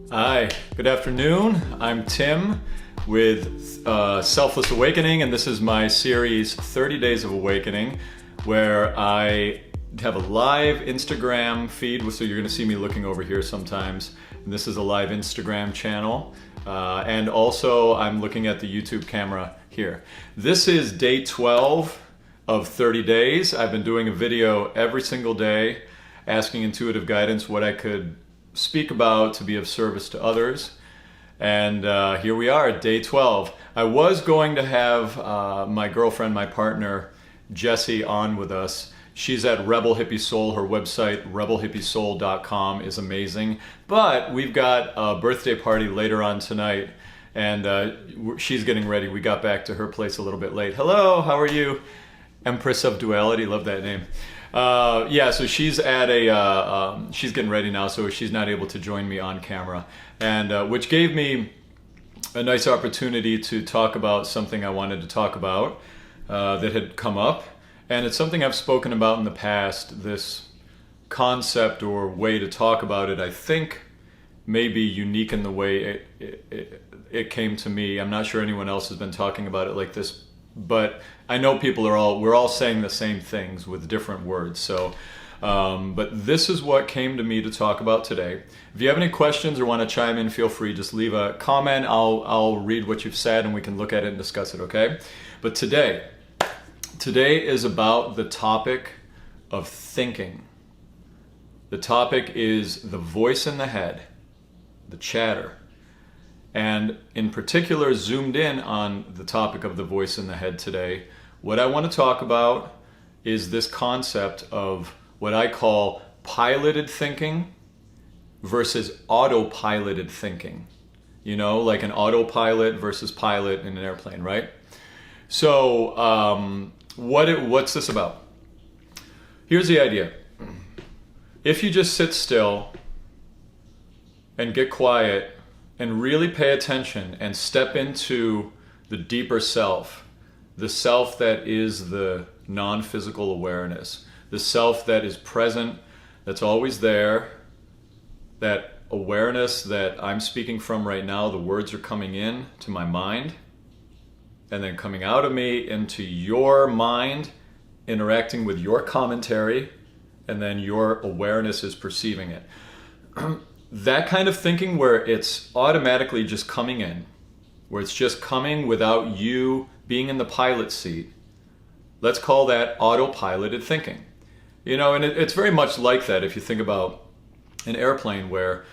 Hi, good afternoon. I'm Tim with Selfless Awakening, and this is my series 30 Days of Awakening, where I have a live Instagram feed, so you're going to see me looking over here sometimes. And this is a live Instagram channel, and also I'm looking at the YouTube camera here. This is day 12 of 30 days. I've been doing a video every single day asking intuitive guidance what I could speak about to be of service to others. And here we are at day 12. I was going to have my girlfriend, my partner, Jessie, on with us. She's at Rebel Hippie Soul. Her website, rebelhippiesoul.com, is amazing. But we've got a birthday party later on tonight, and she's getting ready. We got back to her place a little bit late. Hello, how are you? Empress of Duality, love that name. Yeah, so she's at she's getting ready now, so she's not able to join me on camera, and which gave me a nice opportunity to talk about something I wanted to talk about that had come up, and it's something I've spoken about in the past. This concept or way to talk about it, I think, may be unique in the way it came to me. I'm not sure anyone else has been talking about it like this, but I know we're all saying the same things with different words. So, but this is what came to me to talk about today. If you have any questions or want to chime in, feel free. Just leave a comment. I'll read what you've said and we can look at it and discuss it, okay? But today is about the topic of thinking. The topic is the voice in the head, the chatter. And in particular, zoomed in on the topic of the voice in the head today, what I want to talk about is this concept of what I call piloted thinking versus autopiloted thinking. You know, like an autopilot versus pilot in an airplane, right? So what's this about? Here's the idea. If you just sit still and get quiet and really pay attention and step into the deeper self, the self that is the non-physical awareness, the self that is present, that's always there, that awareness that I'm speaking from right now, the words are coming in to my mind and then coming out of me into your mind, interacting with your commentary, and then your awareness is perceiving it. That kind of thinking where it's automatically just coming in, where it's just coming without you being in the pilot seat, let's call that autopiloted thinking. You know, and it's very much like that if you think about an airplane where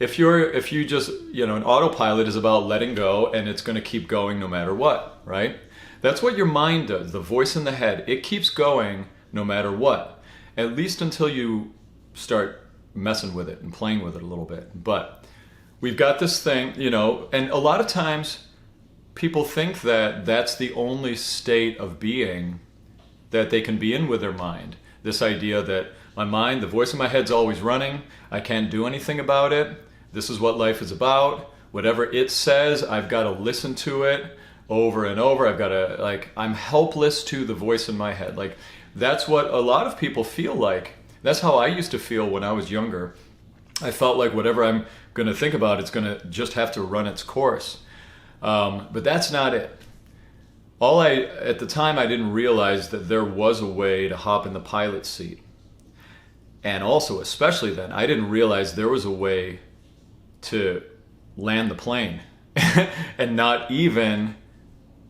if you just, you know, an autopilot is about letting go and it's going to keep going no matter what, right? That's what your mind does, the voice in the head. It keeps going no matter what, at least until you start messing with it and playing with it a little bit. But we've got this thing, you know, and a lot of times people think that that's the only state of being that they can be in with their mind. This idea that my mind, the voice in my head's always running, I can't do anything about it, this is what life is about, whatever it says, I've got to listen to it over and over, I've got to, like, I'm helpless to the voice in my head. Like, that's what a lot of people feel like. That's how I used to feel when I was younger. I felt like whatever I'm going to think about, it's going to just have to run its course. But that's not it. At the time, I didn't realize that there was a way to hop in the pilot seat. And also, especially then, I didn't realize there was a way to land the plane and not even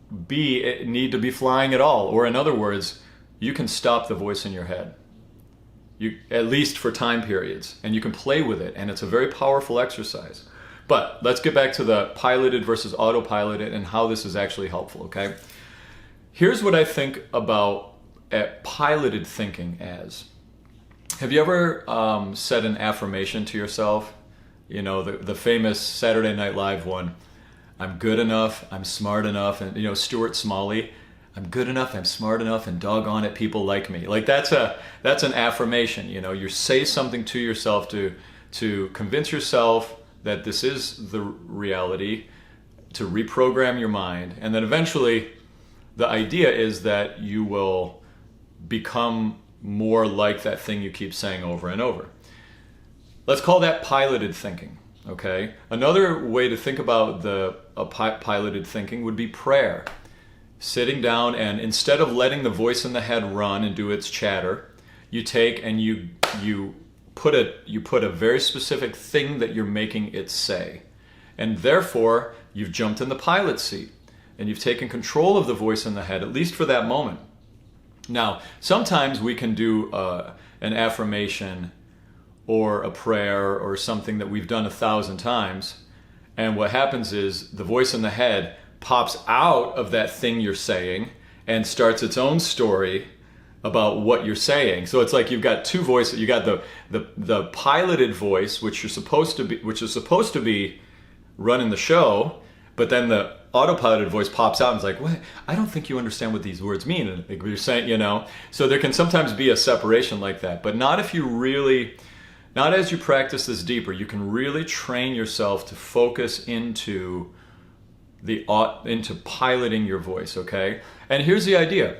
need to be flying at all. Or in other words, you can stop the voice in your head. At least for time periods, and you can play with it, and it's a very powerful exercise. But let's get back to the piloted versus autopiloted and how this is actually helpful, okay? Here's what I think about piloted thinking as. Have you ever said an affirmation to yourself? You know, the famous Saturday Night Live one, I'm good enough, I'm smart enough, and, you know, Stuart Smalley, I'm good enough, I'm smart enough, and doggone it, people like me. Like that's an affirmation. You know, you say something to yourself to convince yourself that this is the reality, to reprogram your mind, and then eventually the idea is that you will become more like that thing you keep saying over and over. Let's call that piloted thinking, Okay. Another way to think about piloted thinking would be prayer. Sitting down, and instead of letting the voice in the head run and do its chatter, you take and you put a very specific thing that you're making it say. And therefore, you've jumped in the pilot seat and you've taken control of the voice in the head, at least for that moment. Now, sometimes we can do an affirmation or a prayer or something that we've done 1,000 times, and what happens is the voice in the head pops out of that thing you're saying and starts its own story about what you're saying. So it's like you've got two voices. You got the piloted voice, which is supposed to be running the show, but then the autopiloted voice pops out and is like, "What? I don't think you understand what these words mean." And like you're saying, so there can sometimes be a separation like that, but not as you practice this deeper. You can really train yourself to focus into piloting your voice. Okay, and here's the idea.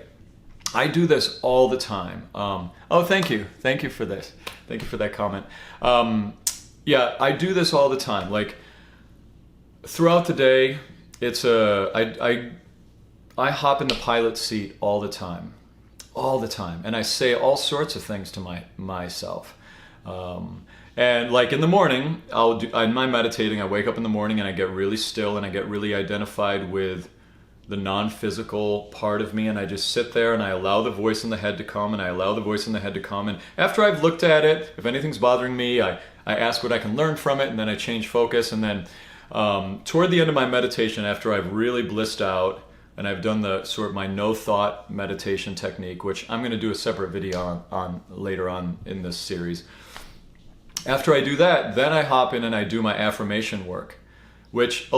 I do this all the time. Thank you for this. Thank you for that comment. Yeah, I do this all the time. Like throughout the day, I hop in the pilot seat all the time, and I say all sorts of things to myself. And like in the morning, in my meditating, I wake up in the morning and I get really still and I get really identified with the non-physical part of me, and I just sit there and I allow the voice in the head to come, and and after I've looked at it, if anything's bothering me, I ask what I can learn from it, and then I change focus, and then toward the end of my meditation, after I've really blissed out and I've done my no thought meditation technique, which I'm going to do a separate video on later on in this series. After I do that, then I hop in and I do my affirmation work, which,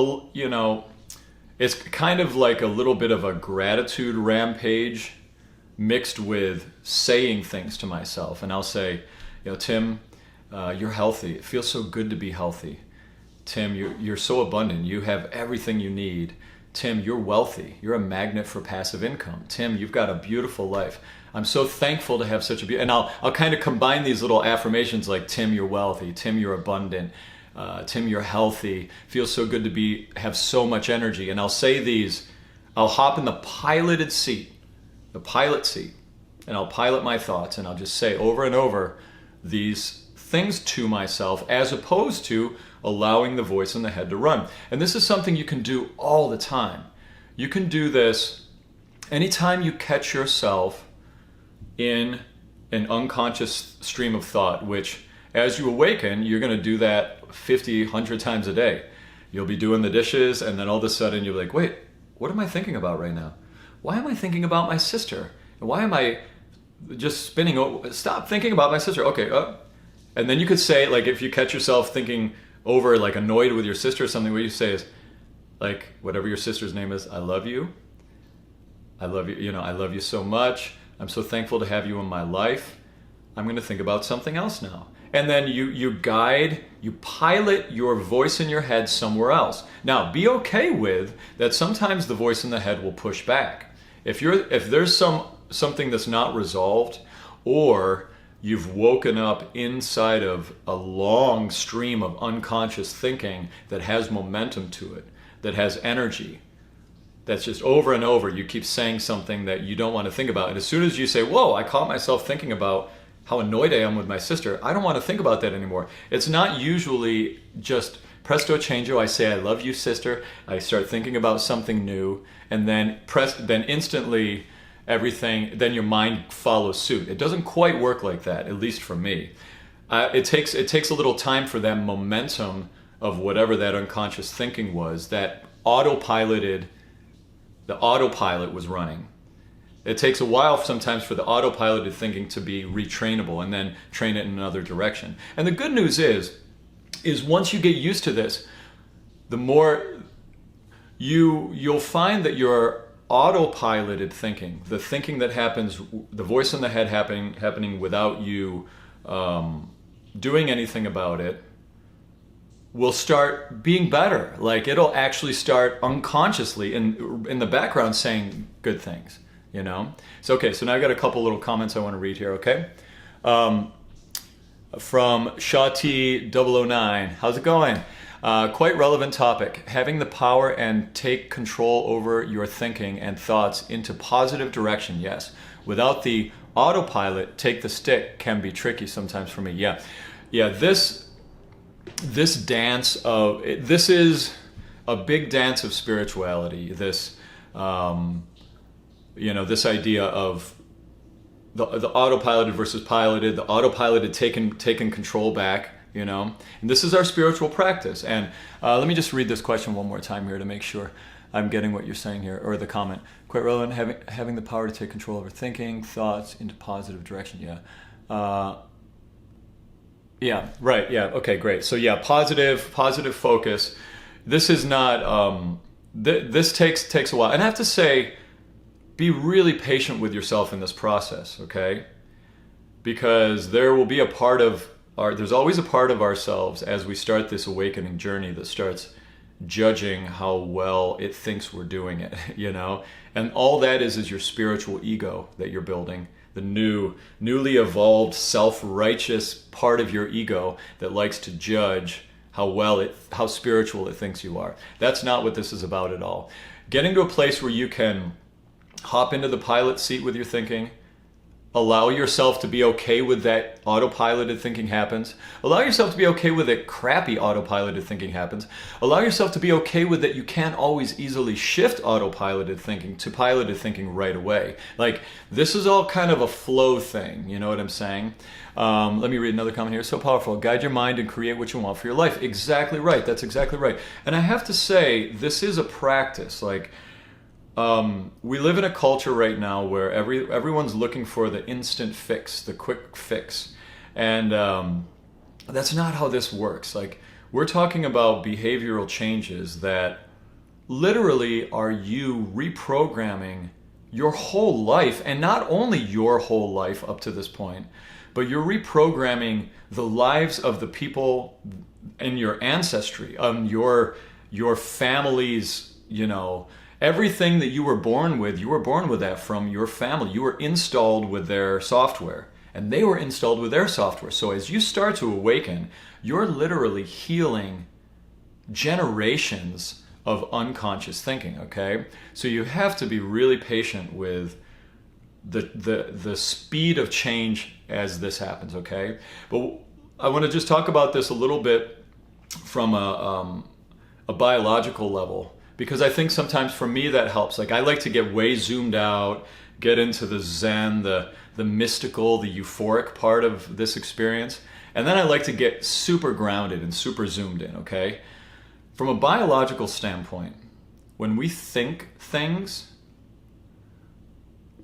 it's kind of like a little bit of a gratitude rampage mixed with saying things to myself. And I'll say, Tim, you're healthy. It feels so good to be healthy. Tim, you're so abundant. You have everything you need. Tim, you're wealthy. You're a magnet for passive income. Tim, you've got a beautiful life. I'm so thankful to have such a beautiful... And I'll kind of combine these little affirmations like, Tim, you're wealthy. Tim, you're abundant. Tim, you're healthy. Feels so good to have so much energy. And I'll say these. I'll hop in the pilot seat, and I'll pilot my thoughts, and I'll just say over and over these things to myself, as opposed to allowing the voice in the head to run. And this is something you can do all the time. You can do this anytime you catch yourself in an unconscious stream of thought, which as you awaken, you're going to do that 50, 100 times a day. You'll be doing the dishes, and then all of a sudden you'll be like, wait, what am I thinking about right now? Why am I thinking about my sister? Why am I just spinning? Stop thinking about my sister. Okay. And then you could say, like, if you catch yourself thinking over, like, annoyed with your sister or something, what you say is, like, whatever your sister's name is, I love you. I love you. I love you so much. I'm so thankful to have you in my life. I'm going to think about something else now. And then you pilot your voice in your head somewhere else. Now, be okay with that sometimes the voice in the head will push back. If there's something that's not resolved, or you've woken up inside of a long stream of unconscious thinking that has momentum to it, that has energy, that's just over and over, you keep saying something that you don't want to think about. And as soon as you say, whoa, I caught myself thinking about how annoyed I am with my sister, I don't want to think about that anymore. It's not usually just presto changeo, I say, I love you, sister. I start thinking about something new, and then instantly then your mind follows suit. It doesn't quite work like that, at least for me. It takes a little time for that momentum of whatever that unconscious thinking was, that the autopilot was running. It takes a while sometimes for the autopiloted thinking to be retrainable and then train it in another direction. And the good news is once you get used to this, the more you'll find that your autopiloted thinking, the thinking that happens, the voice in the head happening without you doing anything about it, will start being better. Like, it'll actually start unconsciously in the background saying good things. So now I got a couple little comments I want to read here, okay? From Shawty009, how's it going? Quite relevant topic. Having the power and take control over your thinking and thoughts into positive direction. Yes. Without the autopilot, take the stick can be tricky sometimes for me. Yeah. This dance of this is a big dance of spirituality. This this idea of the autopiloted versus piloted, the autopiloted taken control back, and this is our spiritual practice. And let me just read this question one more time here to make sure I'm getting what you're saying here, or the comment. Quite relevant, having the power to take control over thinking, thoughts into positive direction. Yeah, right. Yeah. Okay, great. So yeah, positive focus. This is not. This takes a while, and I have to say, be really patient with yourself in this process, okay? Because there will be there's always a part of ourselves as we start this awakening journey that starts judging how well it thinks we're doing it, And all that is your spiritual ego that you're building, the newly evolved self-righteous part of your ego that likes to judge how spiritual it thinks you are. That's not what this is about at all. Getting to a place where you can hop into the pilot seat with your thinking, allow yourself to be okay with that autopiloted thinking happens, allow yourself to be okay with that crappy autopiloted thinking happens, allow yourself to be okay with that you can't always easily shift autopiloted thinking to piloted thinking right away. Like, this is all kind of a flow thing, you know what I'm saying? Let me read another comment here. So powerful. Guide your mind and create what you want for your life. Exactly right. That's exactly right. And I have to say, this is a practice. We live in a culture right now where everyone's looking for the instant fix, the quick fix. And that's not how this works. We're talking about behavioral changes that literally are you reprogramming your whole life, and not only your whole life up to this point, but you're reprogramming the lives of the people in your ancestry, your family's, everything that you were born with that from your family. You were installed with their software, and they were installed with their software. So as you start to awaken, you're literally healing generations of unconscious thinking, okay? So you have to be really patient with the speed of change as this happens, okay? But I want to just talk about this a little bit from a biological level, because I think sometimes for me that helps. I like to get way zoomed out, get into the Zen, the mystical, the euphoric part of this experience, and then I like to get super grounded and super zoomed in, okay? From a biological standpoint, when we think things,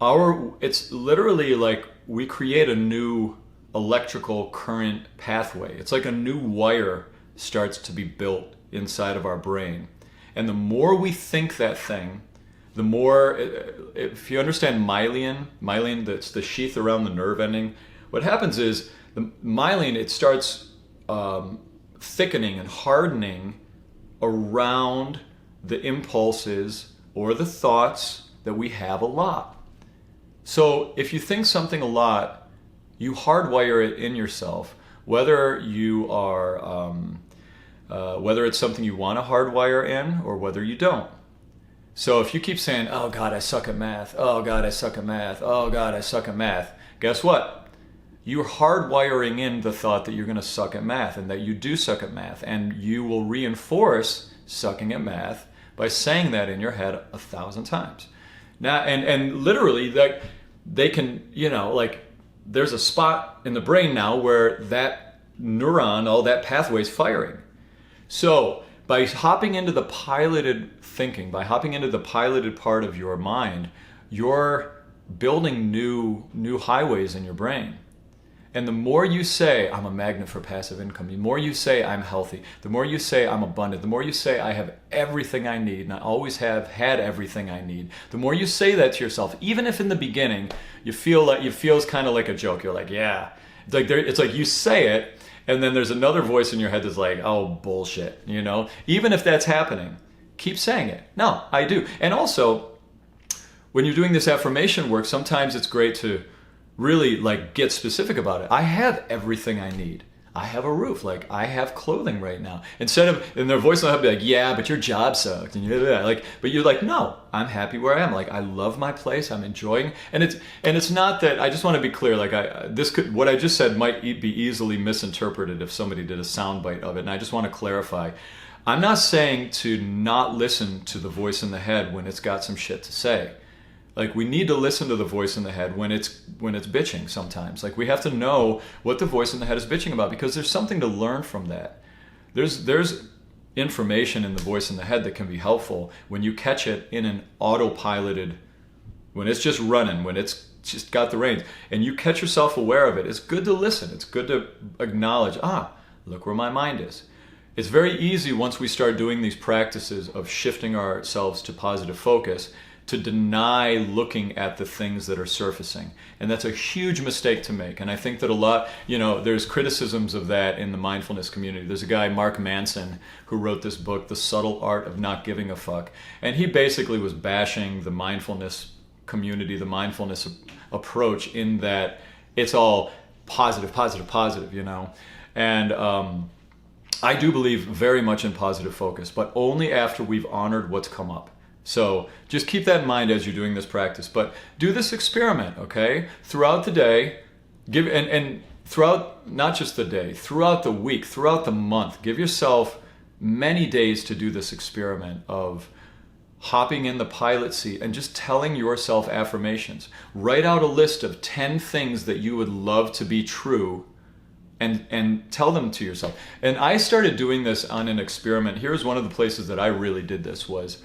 it's literally like we create a new electrical current pathway. It's like a new wire starts to be built inside of our brain. And the more we think that thing, the more, if you understand myelin, that's the sheath around the nerve ending, what happens is the myelin, it starts thickening and hardening around the impulses or the thoughts that we have a lot. So if you think something a lot, you hardwire it in yourself, whether you are, whether it's something you want to hardwire in or whether you don't. So if you keep saying, oh God, I suck at math, oh God, I suck at math, oh God, I suck at math, guess what? You're hardwiring in the thought that you're going to suck at math and that you do suck at math, and you will reinforce sucking at math by saying that in your head 1,000 times. Now, and literally, they can, there's a spot in the brain now where that neuron, all that pathway is firing. So by hopping into the piloted thinking, by hopping into the piloted part of your mind, you're building new highways in your brain. And the more you say, I'm a magnet for passive income, the more you say, I'm healthy, the more you say, I'm abundant, the more you say, I have everything I need, and I always have had everything I need, the more you say that to yourself, even if in the beginning you feel kind of like a joke. You're like, yeah. It's like you say it, and then there's another voice in your head that's like, oh, bullshit, Even if that's happening, keep saying it. No, I do. And also, when you're doing this affirmation work, sometimes it's great to really get specific about it. I have everything I need. I have a roof. Like, I have clothing right now. Instead of, and their voice will be like, yeah, but your job sucked. And you're like, but you're like, no, I'm happy where I am. Like, I love my place. I'm enjoying. And it's not that, I just want to be clear. Like, what I just said might be easily misinterpreted if somebody did a soundbite of it. And I just want to clarify. I'm not saying to not listen to the voice in the head when it's got some shit to say. Like, we need to listen to the voice in the head when it's bitching sometimes. Like, we have to know what the voice in the head is bitching about, because there's something to learn from that. There's information in the voice in the head that can be helpful when you catch it in an autopiloted, when it's just running, when it's just got the reins, and you catch yourself aware of it. It's good to listen. It's good to acknowledge, look where my mind is. It's very easy once we start doing these practices of shifting ourselves to positive focus to deny looking at the things that are surfacing. And that's a huge mistake to make. And I think that a lot, there's criticisms of that in the mindfulness community. There's a guy, Mark Manson, who wrote this book, The Subtle Art of Not Giving a Fuck. And he basically was bashing the mindfulness community, the mindfulness approach, in that it's all positive, positive, positive, And I do believe very much in positive focus, but only after we've honored what's come up. So just keep that in mind as you're doing this practice. But do this experiment, okay? Throughout the day, and throughout, not just the day, throughout the week, throughout the month, give yourself many days to do this experiment of hopping in the pilot seat and just telling yourself affirmations. Write out a list of 10 things that you would love to be true, and tell them to yourself. And I started doing this on an experiment. Here's one of the places that I really did this was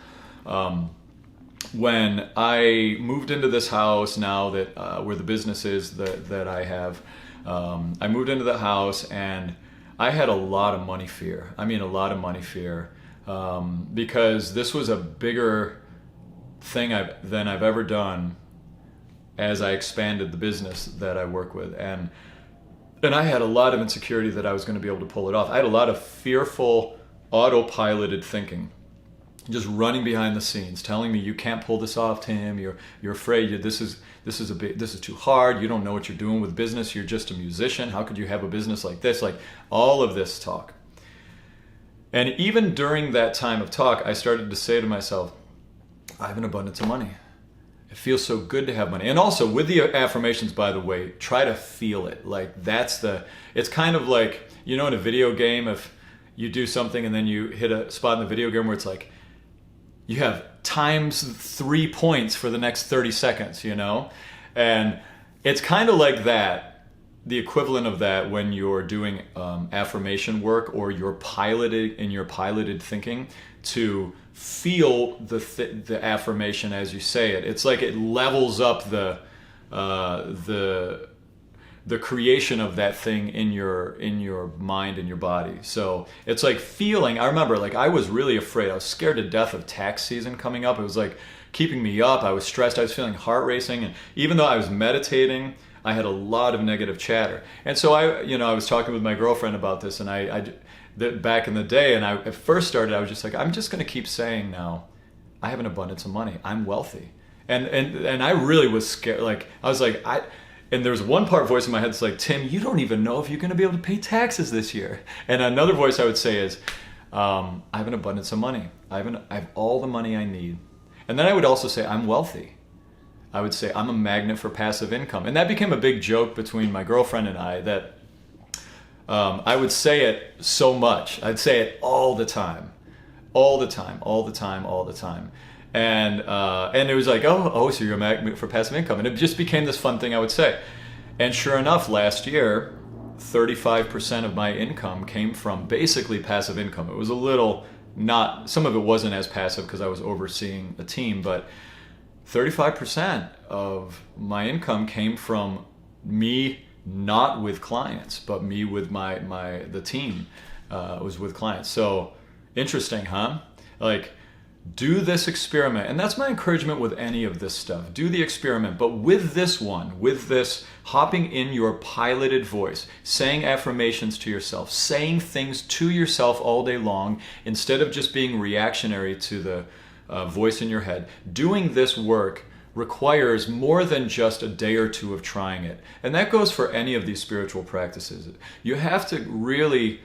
when I moved into this house now that where the business is that I have. I moved into the house and I had a lot of money fear. I mean, a lot of money fear, because this was a bigger thing than I've ever done as I expanded the business that I work with. And I had a lot of insecurity that I was going to be able to pull it off. I had a lot of fearful, autopiloted thinking, just running behind the scenes, telling me, "You can't pull this off, Tim. You're afraid. This is too hard. You don't know what you're doing with business. You're just a musician. How could you have a business like this?" Like all of this talk. And even during that time of talk, I started to say to myself, "I have an abundance of money. It feels so good to have money." And also with the affirmations, by the way, try to feel it. Like it's kind of like, in a video game, if you do something and then you hit a spot in the video game where it's like, you have times 3 points for the next 30 seconds, And it's kind of like that, the equivalent of that when you're doing affirmation work, or you're piloted thinking, to feel the affirmation as you say it. It's like it levels up the creation of that thing in your mind and your body. So it's like feeling. I remember, like, I was really afraid. I was scared to death of tax season coming up. It was like keeping me up. I was stressed. I was feeling heart racing, and even though I was meditating, I had a lot of negative chatter. And so I was talking with my girlfriend about this, and back in the day, and at first started, I was just like, I'm just going to keep saying now, I have an abundance of money. I'm wealthy. And I really was scared. Like, I was like, and there was one voice in my head that's like, "Tim, you don't even know if you're going to be able to pay taxes this year." And another voice I would say is, I have an abundance of money. I have all the money I need. And then I would also say, I'm wealthy. I would say, I'm a magnet for passive income. And that became a big joke between my girlfriend and I, that I would say it so much. I'd say it all the time. All the time, all the time, all the time. And it was like, oh, so you're a magnet for passive income. And it just became this fun thing I would say. And sure enough, last year, 35% of my income came from basically passive income. It was a little some of it wasn't as passive because I was overseeing a team, but 35% of my income came from me, not with clients, but me with the team was with clients. So interesting, huh? Like, do this experiment. And that's my encouragement with any of this stuff. Do the experiment, but with this hopping in your piloted voice, saying affirmations to yourself, saying things to yourself all day long, instead of just being reactionary to the voice in your head. Doing this work requires more than just a day or two of trying it. And that goes for any of these spiritual practices. You have to really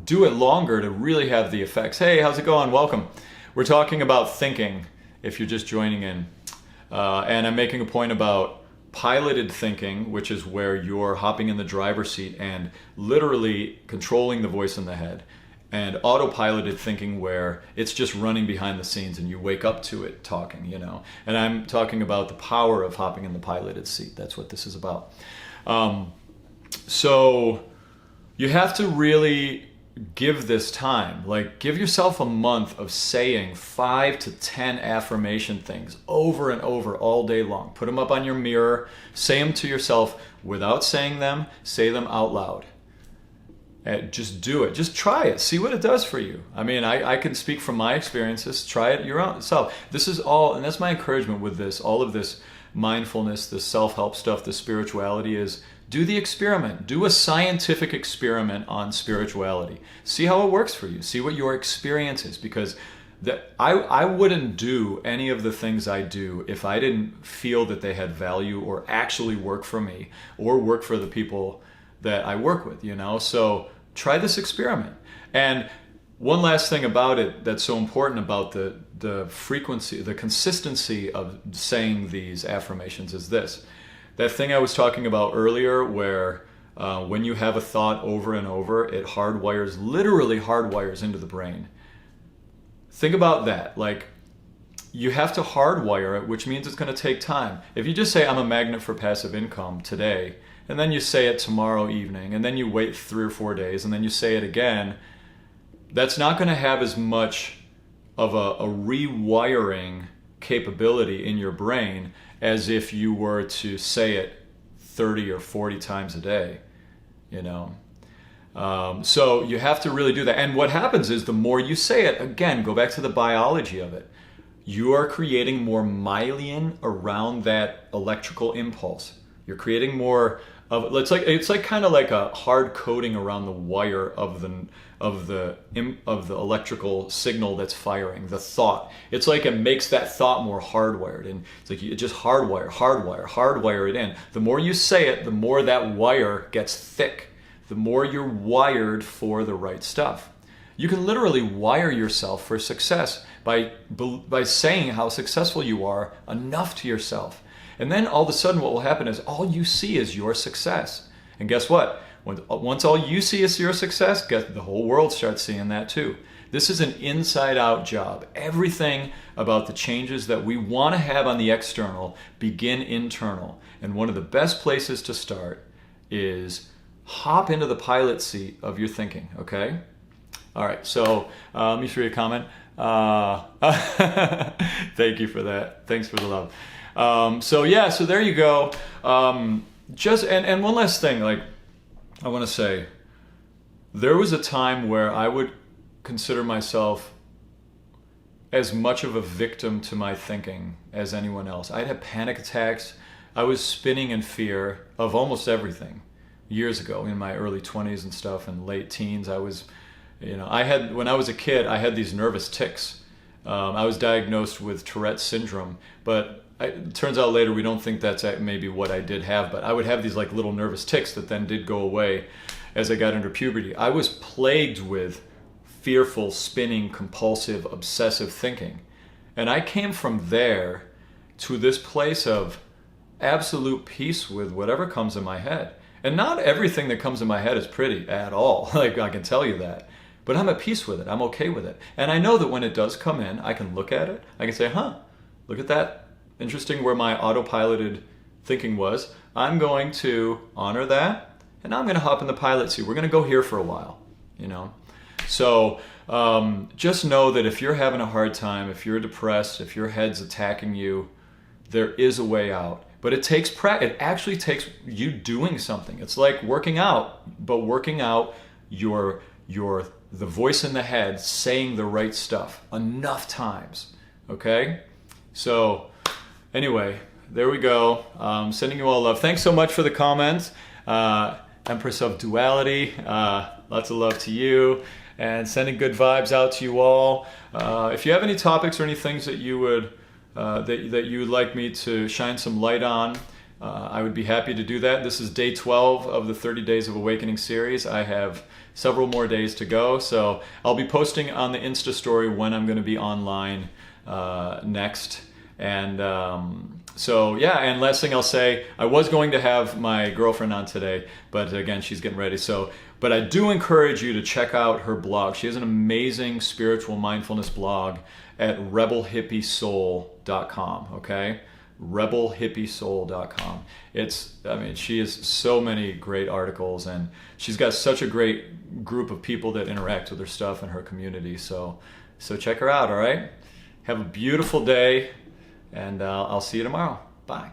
do it longer to really have the effects. Hey, how's it going? Welcome. We're talking about thinking, if you're just joining in. And I'm making a point about piloted thinking, which is where you're hopping in the driver's seat and literally controlling the voice in the head. And autopiloted thinking, where it's just running behind the scenes and you wake up to it talking, you know. And I'm talking about the power of hopping in the piloted seat. That's what this is about. So you have to really give this time. Like, give yourself a month of saying 5 to 10 affirmation things over and over all day long. Put them up on your mirror. Say them to yourself without saying them. Say them out loud. And just do it. Just try it. See what it does for you. I mean, I can speak from my experiences. Try it your own self. This is all, and that's my encouragement with this. All of this mindfulness, this self-help stuff, this spirituality is, do the experiment. Do a scientific experiment on spirituality. See how it works for you. See what your experience is. Because I wouldn't do any of the things I do if I didn't feel that they had value or actually work for me or work for the people that I work with, you know? So try this experiment. And one last thing about it that's so important about the frequency, the consistency of saying these affirmations is this. That thing I was talking about earlier where when you have a thought over and over, it literally hardwires into the brain. Think about that. Like, you have to hardwire it, which means it's going to take time. If you just say, I'm a magnet for passive income today, and then you say it tomorrow evening, and then you wait 3 or 4 days, and then you say it again, that's not going to have as much of a rewiring capability in your brain as if you were to say it 30 or 40 times a day, you know. So you have to really do that. And what happens is the more you say it, again, go back to the biology of it, you are creating more myelin around that electrical impulse. You're creating more of, it's like kind of like a hard coating around the wire of the electrical signal that's firing, the thought. It's like it makes that thought more hardwired, and it's like you just hardwire it in. The more you say it, the more that wire gets thick, the more you're wired for the right stuff. You can literally wire yourself for success by saying how successful you are enough to yourself. And then all of a sudden what will happen is all you see is your success. And guess what? Once all you see is your success, the whole world starts seeing that too. This is an inside-out job. Everything about the changes that we want to have on the external begin internal. And one of the best places to start is hop into the pilot seat of your thinking, okay? All right, so let me show you a comment. Thank you for that. Thanks for the love. So there you go. And one last thing, like, I want to say, there was a time where I would consider myself as much of a victim to my thinking as anyone else. I'd have panic attacks. I was spinning in fear of almost everything years ago in my early 20s and stuff and late teens. I was, when I was a kid, I had these nervous tics. I was diagnosed with Tourette's syndrome, but it turns out later we don't think that's maybe what I did have, but I would have these like little nervous tics that then did go away as I got into puberty. I was plagued with fearful, spinning, compulsive, obsessive thinking. And I came from there to this place of absolute peace with whatever comes in my head. And not everything that comes in my head is pretty at all. Like, I can tell you that. But I'm at peace with it. I'm okay with it. And I know that when it does come in, I can look at it. I can say, look at that. Interesting where my autopiloted thinking was. I'm going to honor that, and now I'm going to hop in the pilot seat. We're going to go here for a while, you know. So just know that if you're having a hard time, if you're depressed, if your head's attacking you, there is a way out. But it takes practice. It actually takes you doing something. It's like working out, but working out the voice in the head saying the right stuff enough times. Okay? So anyway, there we go. Sending you all love. Thanks so much for the comments. Empress of Duality, lots of love to you. And sending good vibes out to you all. If you have any topics or any things that you would that you would like me to shine some light on, I would be happy to do that. This is day 12 of the 30 Days of Awakening series. I have several more days to go, so I'll be posting on the Insta story when I'm going to be online next. And so yeah, and last thing I'll say, I was going to have my girlfriend on today, but again, she's getting ready. But I do encourage you to check out her blog. She has an amazing spiritual mindfulness blog at rebelhippiesoul.com, okay? rebelhippiesoul.com. She has so many great articles, and she's got such a great group of people that interact with her stuff in her community. So check her out, all right? Have a beautiful day, and I'll see you tomorrow. Bye.